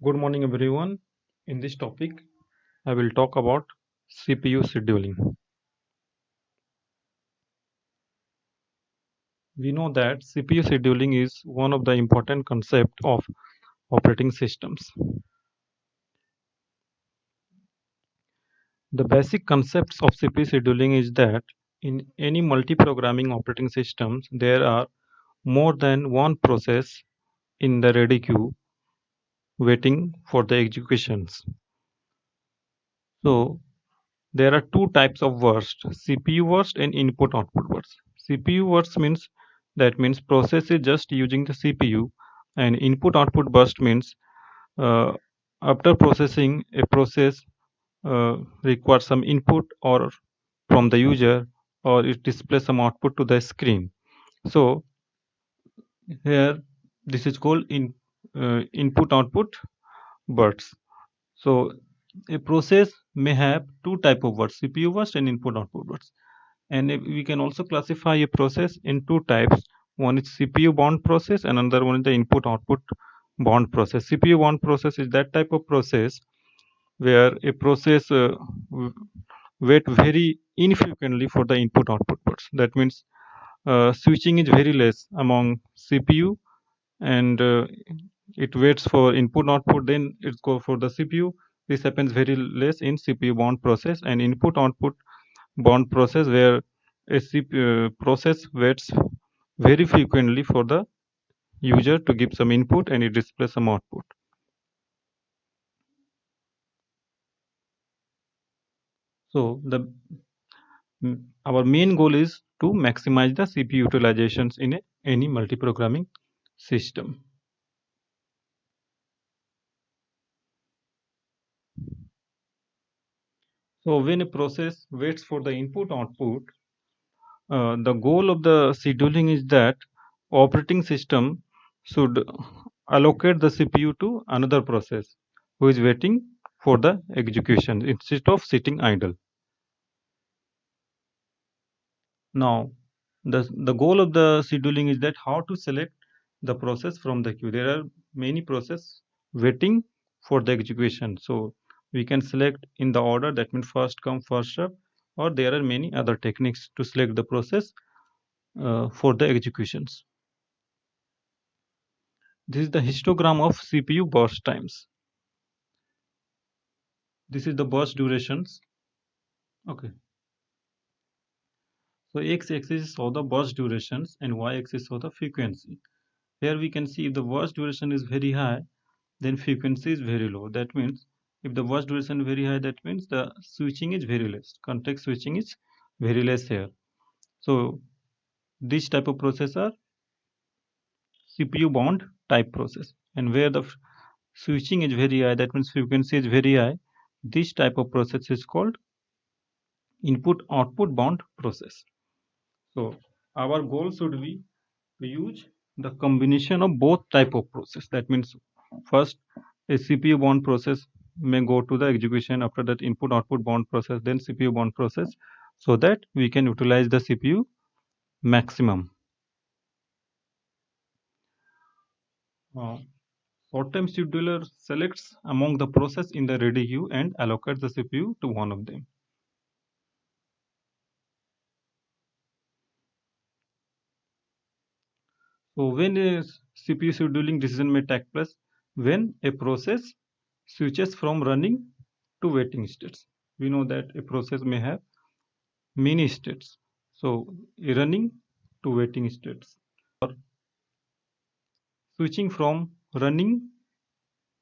Good morning, everyone. In this topic, I will talk about CPU scheduling. We know that CPU scheduling is one of the important concepts of operating systems. The basic concepts of CPU scheduling is that in any multi-programming operating systems, there are more than one process in the ready queue waiting for the executions. So there are two types of burst: CPU burst and input output burst. CPU burst means process is just using the CPU, and input output burst means uh, after processing a process requires some input or from the user, or it displays some output to the screen. So here this is called input output bursts. So a process may have two type of bursts: CPU burst and input output burst. And we can also classify a process in two types. One is CPU bound process and another one is the input output bound process. CPU bound process is that type of process where a process wait very infrequently for the input output burst. That means switching is very less among CPU, and it waits for input output, then it go for the CPU. This happens very less in CPU bound process. And input output bound process, where a CPU process waits very frequently for the user to give some input and it displays some output. So our main goal is to maximize the CPU utilizations in any multi-programming system. So when a process waits for the input output, the goal of the scheduling is that operating system should allocate the CPU to another process who is waiting for the execution instead of sitting idle. Now, the goal of the scheduling is that how to select the process from the queue. There are many processes waiting for the execution. So we can select in the order, that means first come first serve, or there are many other techniques to select the process for the executions. This is the histogram of CPU burst times. This is the burst durations. Okay. So x-axis show the burst durations and y-axis show the frequency. Here we can see if the burst duration is very high, then frequency is very low. That means if the burst duration is very high, that means the switching is very less. Context switching is very less here. So this type of process are CPU bound type process. And where the switching is very high, that means frequency is very high, this type of process is called input output bound process. So our goal should be to use the combination of both type of process. That means first a CPU bound process may go to the execution, after that input output bound process, then CPU bound process, so that we can utilize the CPU maximum. Short-time scheduler selects among the process in the ready queue and allocates the CPU to one of them. So when a CPU scheduling decision may take place, when a process switches from running to waiting states. We know that a process may have many states. So running to waiting states, or switching from running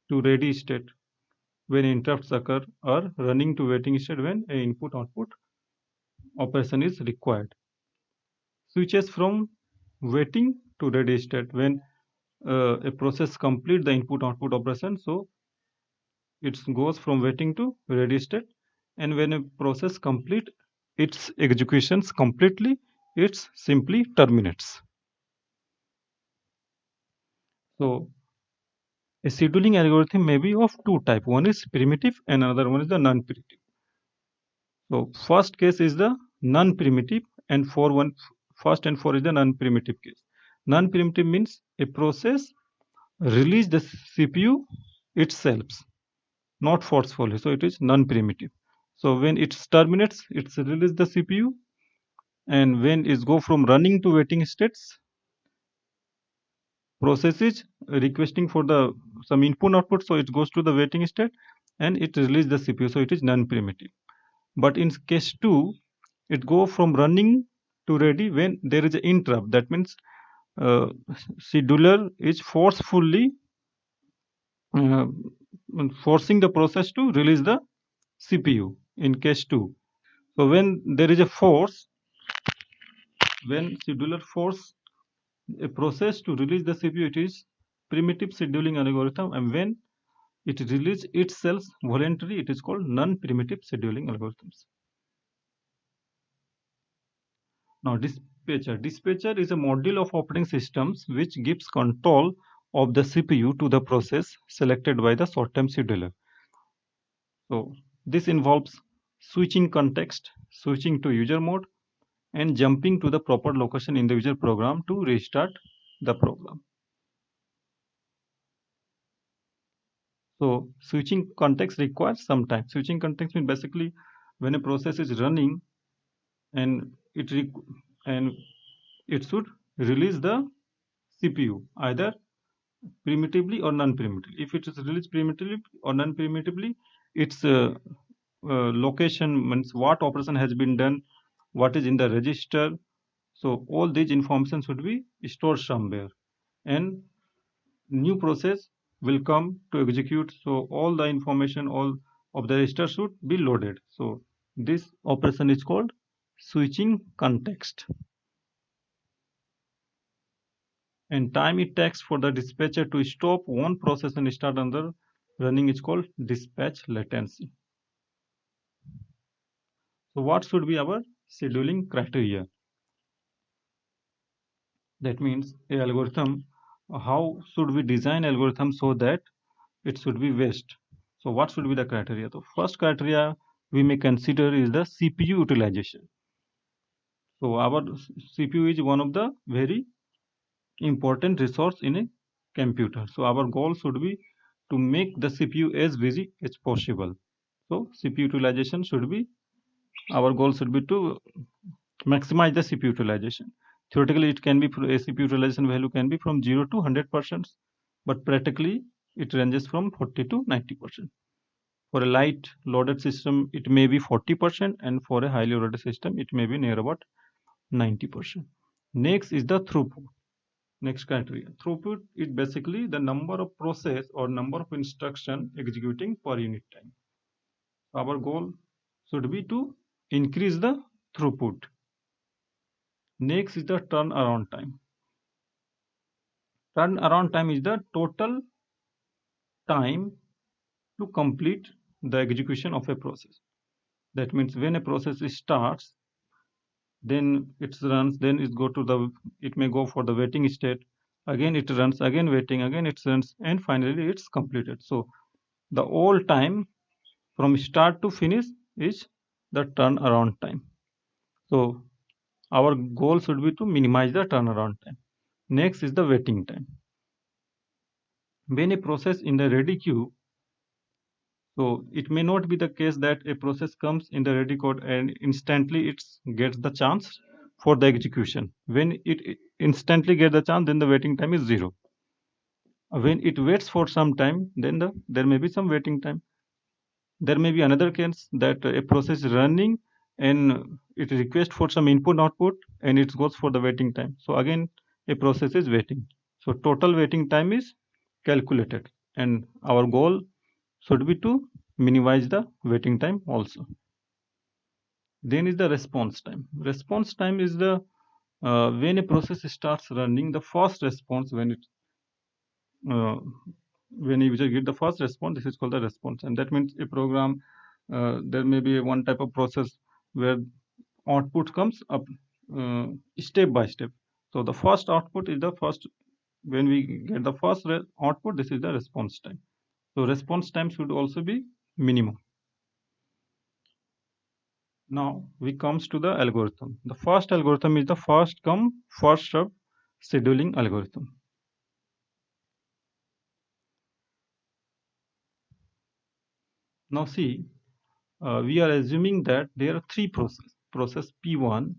to ready state when interrupts occur, or running to waiting state when a input output operation is required. Switches from waiting to ready state when a process complete the input output operation, so it goes from waiting to ready state. And when a process complete its executions completely, it simply terminates. So a scheduling algorithm may be of two type. One is primitive and another one is the non-primitive. So first case is the non-primitive, and first and four is the non-primitive case. Non-primitive means a process release the CPU itself, not forcefully. So it is non-primitive. So when it terminates, it's release the CPU, and when it go from running to waiting states, process is requesting for the some input output, so it goes to the waiting state and it release the CPU. So it is non-primitive. But in case 2, it go from running to ready when there is an interrupt. That means uh, scheduler is uh, forcing the process to release the CPU in case 2. So when there is a force, when scheduler force a process to release the CPU, it is primitive scheduling algorithm, and when it releases itself voluntarily, it is called non-primitive scheduling algorithms. Now, dispatcher. Dispatcher is a module of operating systems which gives control of the CPU to the process selected by the short-term scheduler. So, this involves switching context, switching to user mode, and jumping to the proper location in the user program to restart the program. So, switching context requires some time. Switching context means basically when a process is running and and it should release the CPU either primitively or non-primitively. If it is released primitively or non-primitively, its location means what operation has been done, what is in the register. So all these information should be stored somewhere, and new process will come to execute. So all the information, all of the register should be loaded. So this operation is called switching context. And time it takes for the dispatcher to stop one process and start another running is called dispatch latency. So what should be our scheduling criteria? That means a algorithm, how should we design algorithm so that it should be best? So what should be the criteria? The first criteria we may consider is the CPU utilization. So our CPU is one of the very important resource in a computer. So our goal should be to make the CPU as busy as possible. So CPU utilization should be, our goal should be to maximize the CPU utilization. Theoretically, it can be a CPU utilization value can be from 0 to 100%, but practically it ranges from 40 to 90%. For a light loaded system, it may be 40%, and for a highly loaded system, it may be near about 90%. Next is the throughput. Next criteria. Throughput is basically the number of process or number of instruction executing per unit time. Our goal should be to increase the throughput. Next is the turnaround time. Turnaround time is the total time to complete the execution of a process. That means when a process starts, then it runs, then it may go for the waiting state. Again it runs, again waiting, again it runs, and finally it's completed. So the whole time from start to finish is the turnaround time. So our goal should be to minimize the turnaround time. Next is the waiting time. When a process in the ready queue, so it may not be the case that a process comes in the ready code and instantly it gets the chance for the execution. When it instantly gets the chance, then the waiting time is 0. When it waits for some time, then there may be some waiting time. There may be another case that a process is running and it requests for some input output and it goes for the waiting time. So again, a process is waiting. So total waiting time is calculated, and our goal should be to minimize the waiting time also. Then is the response time. Response time is the when a process starts running, the first response uh, when a user get the first response, this is called the response, and that means a program, there may be one type of process where output comes up uh, step by step. So the first output is the first, when we get the first output, this is the response time. So response time should also be minimum. Now we comes to the algorithm. The first algorithm is the first come first serve scheduling algorithm. Now see, we are assuming that there are three processes: process P1,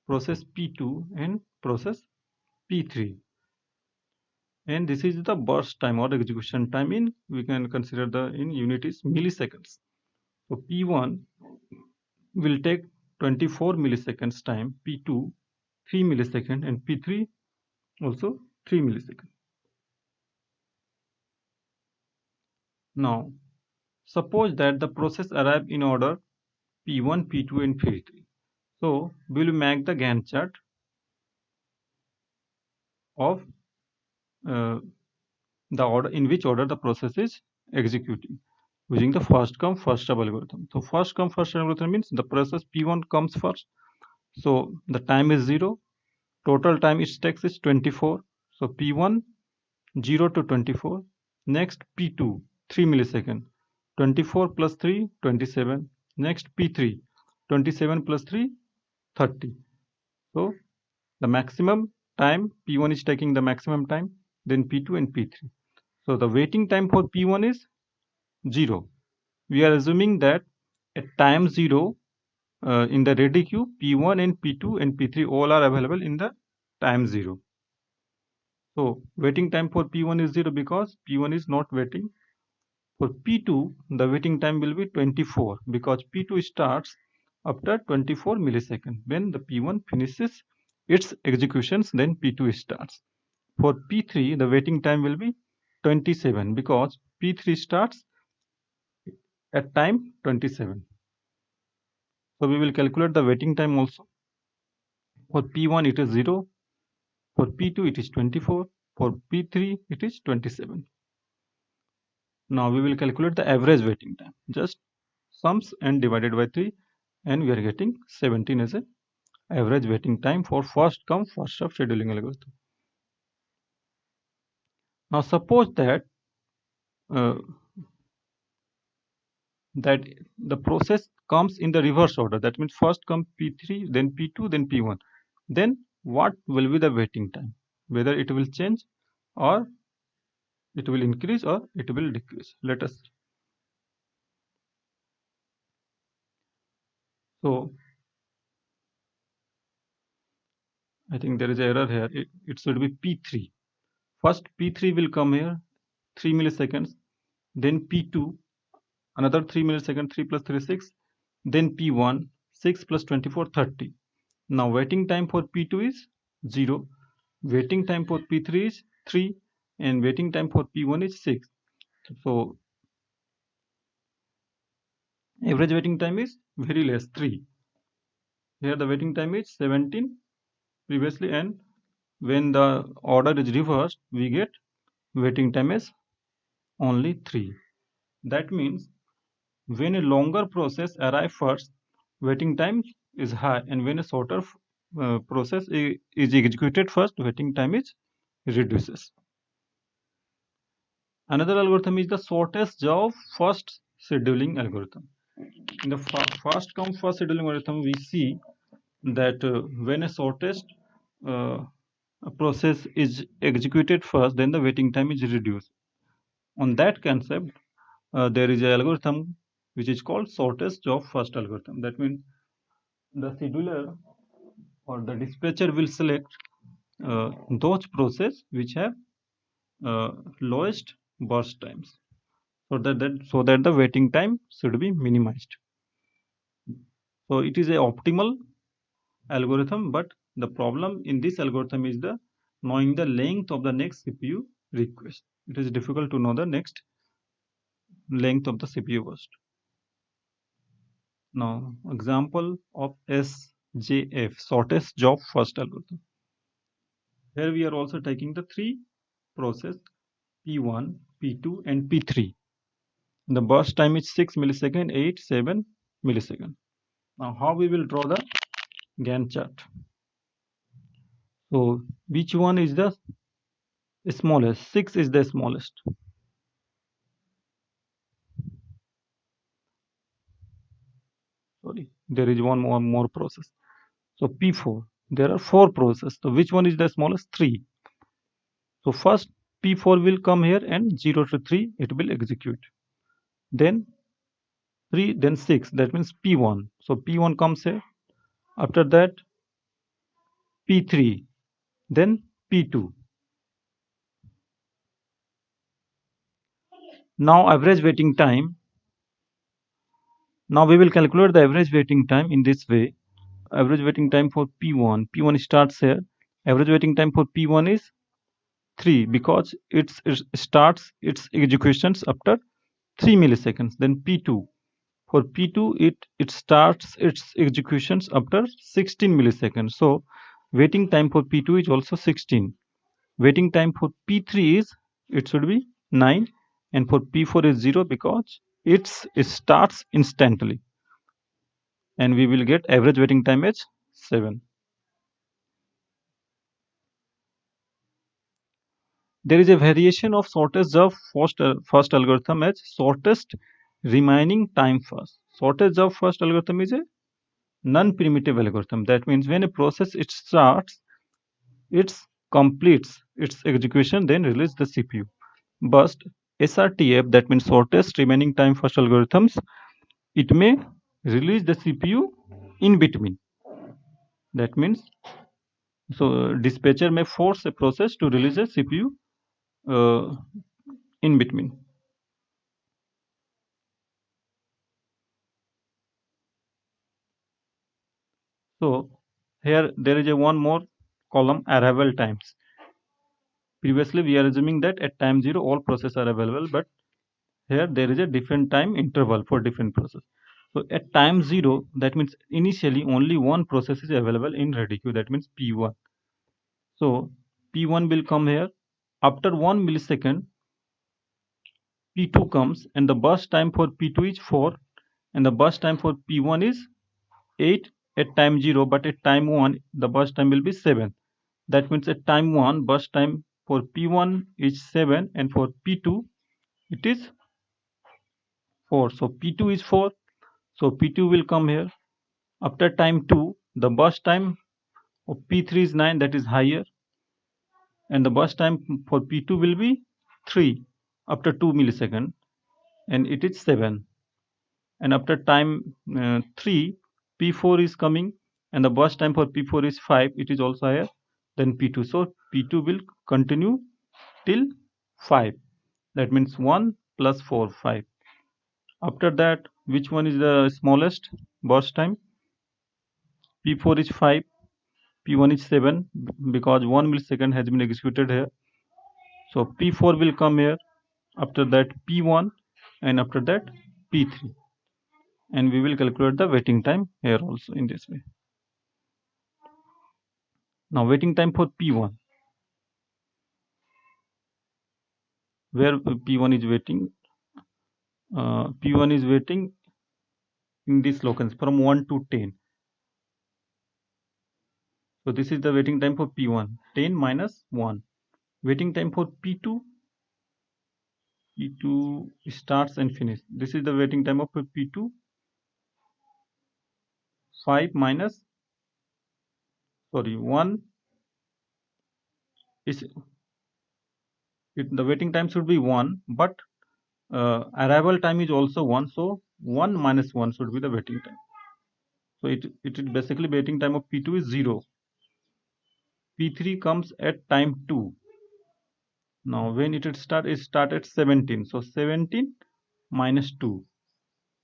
process P2, and process P3. And this is the burst time or execution time in, we can consider the in unit is milliseconds. So P1 will take 24 milliseconds time, P2 3 milliseconds, and P3 also 3 milliseconds. Now suppose that the process arrive in order P1, P2, and P3. So we will make the Gantt chart of uh, the order in which order the process is executing using the first come first serve algorithm. So first come first serve algorithm means the process P1 comes first. So the time is 0. Total time it takes is 24. So P1 0 to 24. Next P2 3 millisecond. 24 plus 3 27. Next P3 27 plus 3 30. So the maximum time P1 is taking the maximum time, then P2 and P3. So the waiting time for P1 is 0. We are assuming that at time 0 in the ready queue, P1 and P2 and P3 all are available in the time 0. So waiting time for P1 is 0 because P1 is not waiting. For P2, the waiting time will be 24 because P2 starts after 24 milliseconds. When the P1 finishes its executions, then P2 starts. For P3, the waiting time will be 27 because P3 starts at time 27. So we will calculate the waiting time also. For P1 it is 0, for P2 it is 24, for P3 it is 27. Now we will calculate the average waiting time. Just sums and divided by 3 and we are getting 17 as a average waiting time for first come first serve scheduling algorithm. Now suppose that uh, that the process comes in the reverse order. That means first come P3, then P2, then P1. Then what will be the waiting time? Whether it will change or it will increase or it will decrease. Let us. So I think there is error here. It should be P3. First P3 will come here 3 milliseconds. Then P2 another 3 milliseconds. 3 plus 3 6. Then P1 6 plus 24 30. Now waiting time for P2 is 0. Waiting time for P3 is 3 and waiting time for P1 is 6. So average waiting time is very less 3. Here the waiting time is 17 previously, and when the order is reversed we get waiting time is only 3. That means when a longer process arrives first, waiting time is high, and when a shorter process is executed first, waiting time is reduces. Another algorithm is the shortest job first scheduling algorithm. In the first come first scheduling algorithm, we see that when a shortest uh, process is executed first, then the waiting time is reduced. On that concept, there is an algorithm which is called shortest job first algorithm. That means the scheduler or the dispatcher will select those process which have uh, lowest burst times, so that the waiting time should be minimized. So it is a optimal algorithm, but the problem in this algorithm is the knowing the length of the next CPU request. It is difficult to know the next length of the CPU burst. Now example of SJF, shortest job first algorithm. Here we are also taking the three process P1, P2 and P3. The burst time is 6 millisecond, 8, 7 millisecond. Now how we will draw the Gantt chart? So which one is the smallest? 6 is the smallest. Sorry, there is one more process. So P4, there are 4 processes. So which one is the smallest? 3. So first P4 will come here and 0 to 3 it will execute. Then 3, then 6, that means P1. So P1 comes here. After that, P3, then P2. Now average waiting time. Now we will calculate the average waiting time in this way. Average waiting time for P1. P1 starts here. Average waiting time for P1 is 3 because it starts its executions after 3 milliseconds. Then P2. For P2, it starts its executions after 16 milliseconds. So waiting time for P2 is also 16. Waiting time for P3 is, it should be 9, and for P4 is 0 because it starts instantly, and we will get average waiting time as 7. There is a variation of shortest job first algorithm as shortest remaining time first. Shortest job first algorithm is a non-primitive algorithm. That means when a process it starts, it completes its execution, then release the CPU. But SRTF, that means shortest remaining time first algorithms, it may release the CPU in between. That means, so dispatcher may force a process to release a CPU in between. So here there is a one more column, arrival times. Previously we are assuming that at time 0 all processes are available, but here there is a different time interval for different process. So at time 0, that means initially only one process is available in ready queue, that means P1. So P1 will come here. After 1 millisecond, P2 comes, and the burst time for P2 is 4, and the burst time for P1 is 8 at time 0, but at time 1 the burst time will be 7. That means at time 1 burst time for P1 is 7, and for P2 it is 4. So P2 is 4, so P2 will come here. After time 2, the burst time of P3 is 9, that is higher, and the burst time for P2 will be 3 after 2 milliseconds, and it is 7. And after time 3, P4 is coming, and the burst time for P4 is 5, it is also higher than P2. So P2 will continue till 5. That means 1 plus 4, 5. After that, which one is the smallest burst time? P4 is 5, P1 is 7, because 1 millisecond has been executed here. So P4 will come here, after that P1, and after that P3. And we will calculate the waiting time here also in this way. Now waiting time for P1, where P1 is waiting, P1 is waiting in this locus from 1 to 10. So this is the waiting time for P1, 10 minus 1. Waiting time for P2, P2 starts and finish. This is the waiting time of P2, 5 minus, sorry, 1 is, the waiting time should be 1, but arrival time is also 1, so 1 minus 1 should be the waiting time. So it is basically waiting time of P2 is 0. P3 comes at time 2. Now when it start at 17. So 17 minus 2.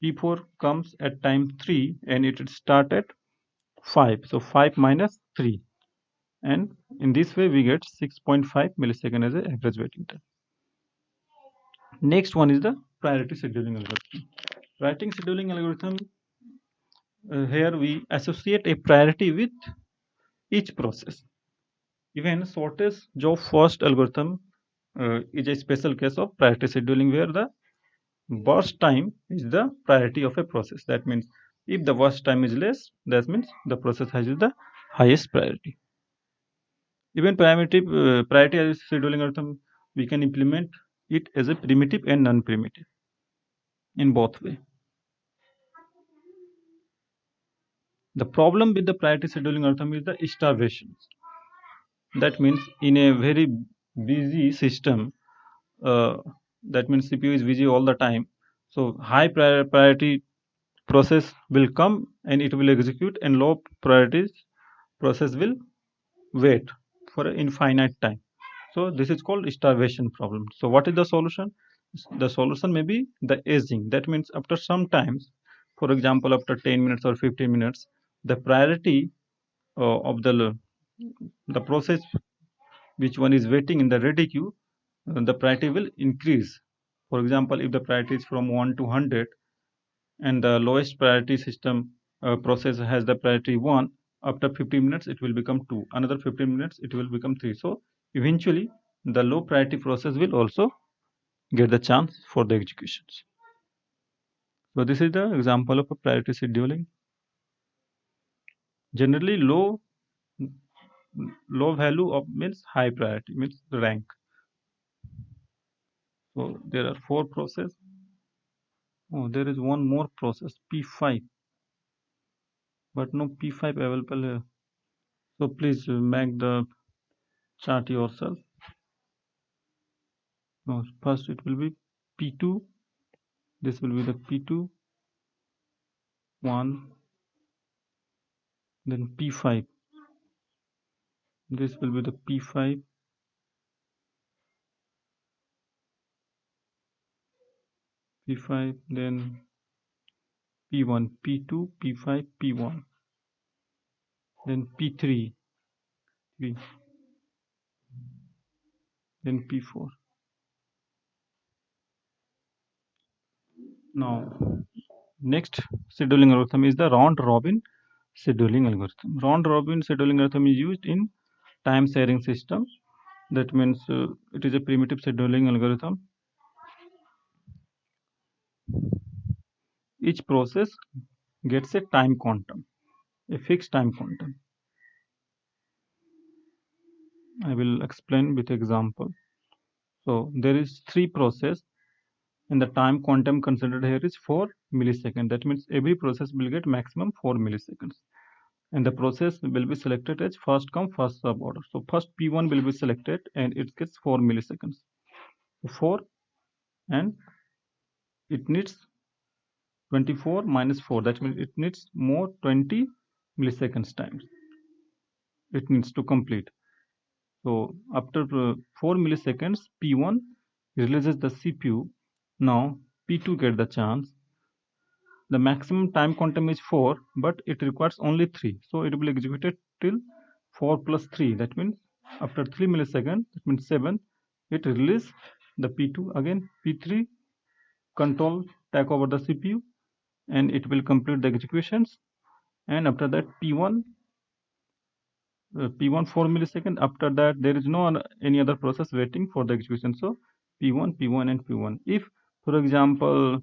P4 comes at time 3, and it start at 5. So 5 minus 3. And in this way we get 6.5 millisecond as an average waiting time. Next one is the priority scheduling algorithm. Priority scheduling algorithm, here we associate a priority with each process. Even shortest job first algorithm is a special case of priority scheduling, where the burst time is the priority of a process. That means if the burst time is less, that means the process has the highest priority. Even priority scheduling algorithm, we can implement it as a primitive and non-primitive in both way. The problem with the priority scheduling algorithm is the starvation. That means in a very busy system, uh, that means CPU is busy all the time. So high priority process will come and it will execute, and low priority process will wait for an infinite time. So this is called starvation problem. So what is the solution? The solution may be the aging. That means after some times, for example, after 10 minutes or 15 minutes, the priority of the process which one is waiting in the ready queue, the priority will increase. For example, if the priority is from 1 to 100 and the lowest priority system process has the priority 1, after 15 minutes it will become 2, another 15 minutes it will become 3. So eventually the low priority process will also get the chance for the executions. So this is the example of a priority scheduling. Generally low value of means high priority means rank. So there are 4 process. Oh, there is one more process P5, but no P5 available here. So please make the chart yourself. No, first it will be P2. This will be the P2 1, then P5. This will be the P5, P5, then P1, P2, P5, P1, then P3, 3, then P4. Now, next scheduling algorithm is the round robin scheduling algorithm. Round robin scheduling algorithm is used in time sharing system. That means it is a primitive scheduling algorithm. Each process gets a time quantum, a fixed time quantum. I will explain with example. So there is 3 process and the time quantum considered here is 4 milliseconds. That means every process will get maximum 4 milliseconds. And the process will be selected as first come first serve order. So first P1 will be selected and it gets 4 milliseconds. 4 and it needs 24 minus 4. That means it needs more 20 milliseconds time. It needs to complete. So after 4 milliseconds, P1 releases the CPU. Now P2 get the chance. The maximum time quantum is 4, but it requires only 3. So it will execute it till 4 plus 3. That means after 3 milliseconds, that means 7, it release the P2 again. P3 control take over the CPU and it will complete the executions. And after that P1 P1 4 millisecond. After that there is no any other process waiting for the execution. So P1 P1 and P1. If for example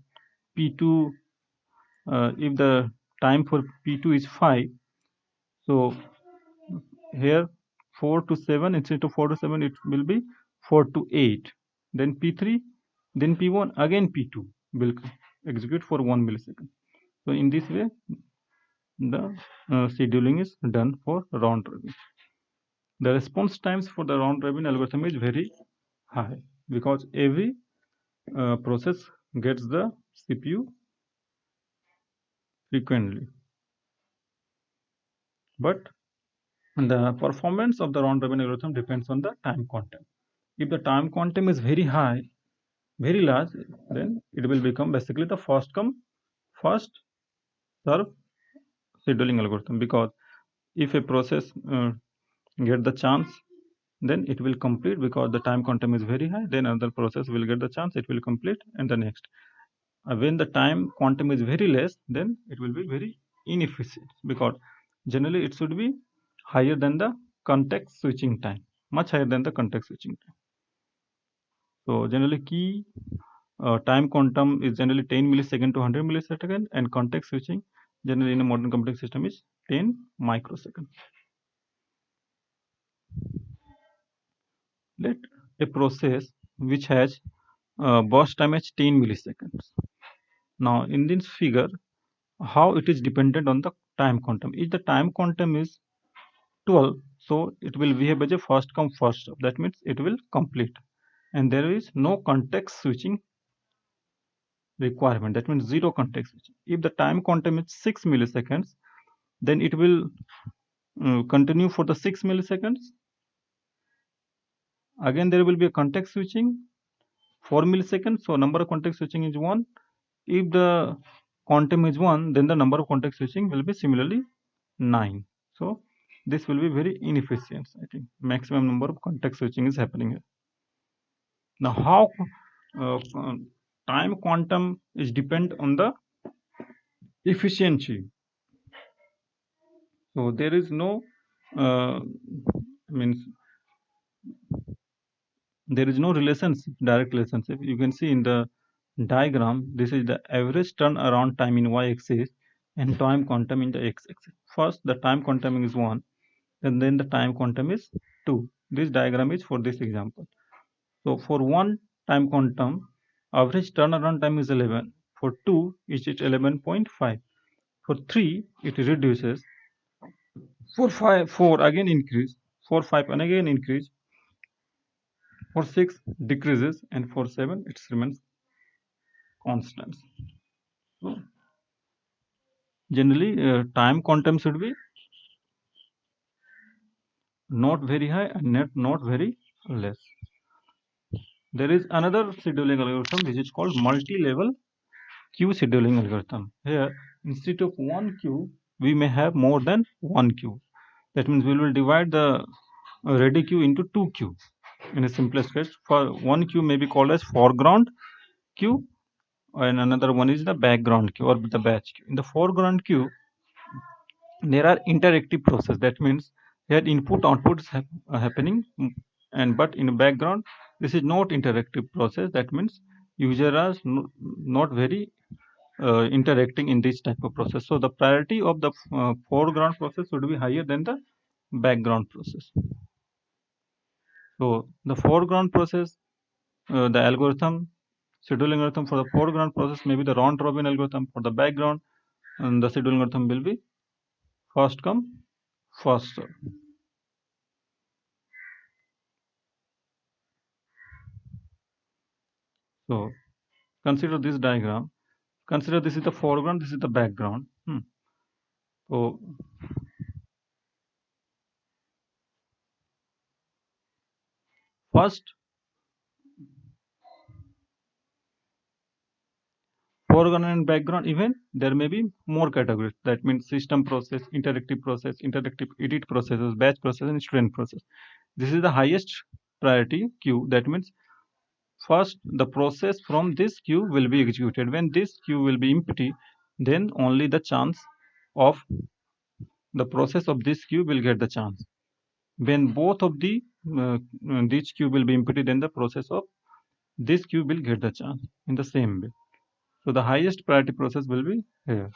P2 if the time for P2 is 5, so here 4 to 7 instead of 4 to 7 it will be 4 to 8, then P3, then P1, again P2 will execute for 1 millisecond. So in this way the scheduling is done for round robin. The response times for the round robin algorithm is very high because every process gets the CPU frequently, but the performance of the round robin algorithm depends on the time quantum. If the time quantum is very high, very large, then it will become basically the first come first serve scheduling algorithm, because if a process get the chance, then it will complete because the time quantum is very high, then another process will get the chance, it will complete, and the next. When the time quantum is very less, then it will be very inefficient because generally it should be higher than the context switching time, much higher than the context switching time. So generally key time quantum is generally 10 millisecond to 100 millisecond, and context switching generally in a modern computing system is 10 microsecond. Let a process which has burst time as 10 milliseconds. Now in this figure, how it is dependent on the time quantum. If the time quantum is 12, so it will behave as a first come first serve. That means it will complete, and there is no context switching requirement. That means zero context switching. If the time quantum is 6 milliseconds, then it will continue for the 6 milliseconds. Again, there will be a context switching 4 milliseconds. So number of context switching is 1. If the quantum is 1, then the number of context switching will be similarly 9. So this will be very inefficient. I think maximum number of context switching is happening here. Now, how time quantum is depend on the efficiency. So there is no means there is no relationship, direct relationship. You can see in the diagram, this is the average turnaround time in y-axis and time quantum in the x-axis. First, the time quantum is 1, and then the time quantum is 2. This diagram is for this example. So for 1 time quantum, average turnaround time is 11. For 2, it is 11.5. For 3, it reduces. For 5, 4 again increase. For 5 and again increase. For 6 decreases, and for 7 it remains constant. So generally time quantum should be not very high and not very less. There is another scheduling algorithm which is called multi-level queue scheduling algorithm. Here, instead of one queue, we may have more than one queue. That means we will divide the ready queue into two queues. In a simplest case, for one queue may be called as foreground queue, and another one is the background queue or the batch queue. In the foreground queue, there are interactive process. That means here input output is happening, and but in the background this is not interactive process. That means user are not very interacting in this type of process. So the priority of the foreground process would be higher than the background process. So the foreground process, the algorithm, scheduling algorithm for the foreground process may be the round robin algorithm. For the background, and the scheduling algorithm will be first come, first serve. So consider this diagram. Consider this is the foreground, this is the background. So first, foreground and background event, there may be more categories. That means system process, interactive edit processes, batch process, and student process. This is the highest priority queue. That means first the process from this queue will be executed. When this queue will be empty, then only the chance of the process of this queue will get the chance. When both of the this queue will be empty, then the process of this queue will get the chance in the same way. So the highest priority process will be here.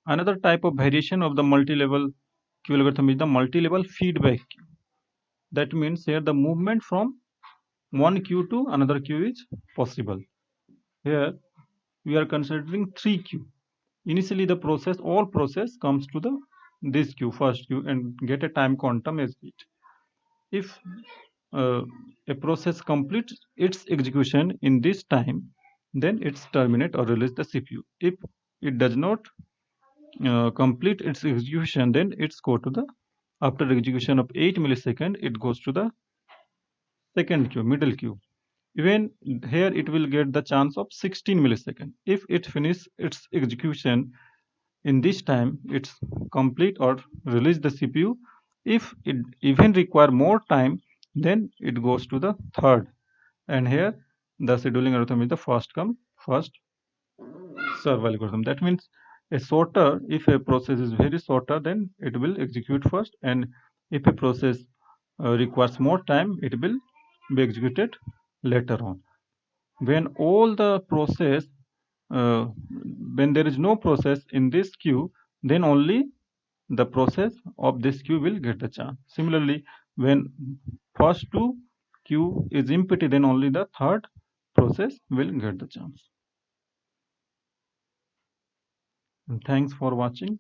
Another type of variation of the multi-level queue algorithm is the multi-level feedback queue. That means here the movement from one queue to another queue is possible. Here we are considering three queue. Initially the all process comes to the this queue, first queue, and get a time quantum as it. If a process completes its execution in this time, then it's terminate or release the CPU. If it does not complete its execution, then it's go to the after execution of 8 millisecond, it goes to the second queue, middle queue. Even here it will get the chance of 16 millisecond. If it finish its execution in this time, it's complete or release the CPU. If it even require more time, then it goes to the third. And here the scheduling algorithm is the first come, first serve algorithm. That means a shorter, if a process is very shorter, then it will execute first, and if a process requires more time, it will be executed later on. When all the process when there is no process in this queue, then only the process of this queue will get the chance. Similarly, when first two queue is empty, then only the third process will get the chance. And thanks for watching.